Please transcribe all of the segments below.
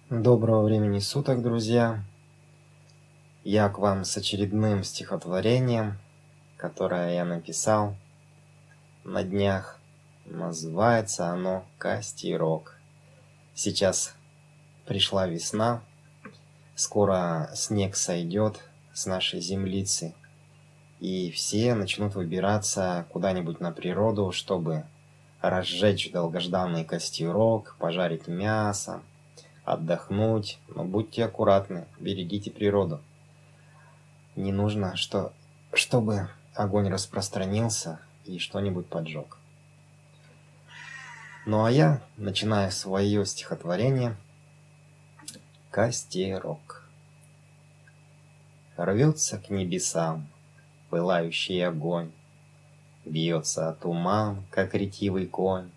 Доброго времени суток, друзья! Я к вам с очередным стихотворением, которое я написал на днях. Называется оно «Костерок». Сейчас пришла весна, скоро снег сойдет с нашей землицы, и все начнут выбираться куда-нибудь на природу, чтобы разжечь долгожданный костерок, пожарить мясо, отдохнуть, но будьте аккуратны, берегите природу. Не нужно, чтобы огонь распространился и что-нибудь поджег. Ну а я начинаю свое стихотворение «Костерок». Рвется к небесам пылающий огонь, бьется туман, как ретивый конь,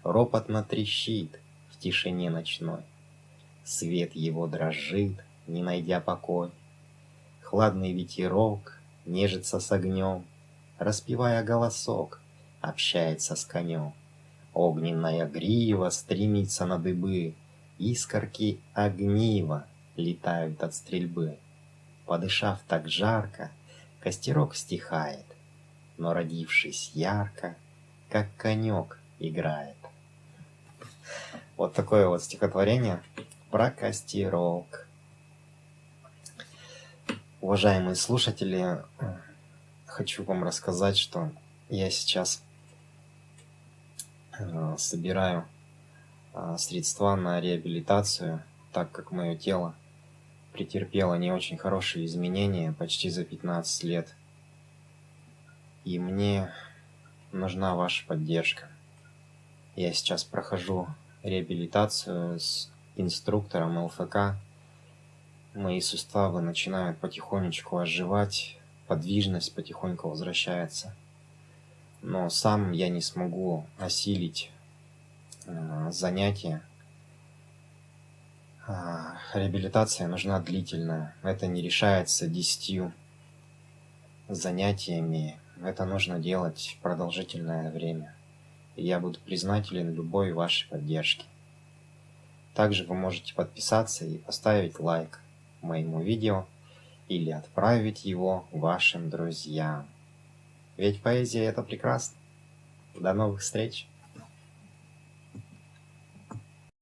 ропотно трещит в тишине ночной. Свет его дрожит, не найдя покой. Хладный ветерок нежится с огнем, распевая голосок, общается с конем. Огненная грива стремится на дыбы, искорки огнива летают от стрельбы. Подышав так жарко, костерок стихает, но родившись ярко, как конек играет. Вот такое вот стихотворение про костерок. Уважаемые слушатели, хочу вам рассказать, что я сейчас собираю средства на реабилитацию, так как мое тело претерпело не очень хорошие изменения почти за 15 лет. И мне нужна ваша поддержка. Я сейчас прохожу реабилитацию с инструктором ЛФК. Мои суставы начинают потихонечку оживать, подвижность потихоньку возвращается. Но сам я не смогу осилить занятия. Реабилитация нужна длительная. Это не решается 10 занятиями. Это нужно делать продолжительное время. И я буду признателен любой вашей поддержке. Также вы можете подписаться и поставить лайк моему видео или отправить его вашим друзьям. Ведь поэзия — это прекрасно. До новых встреч!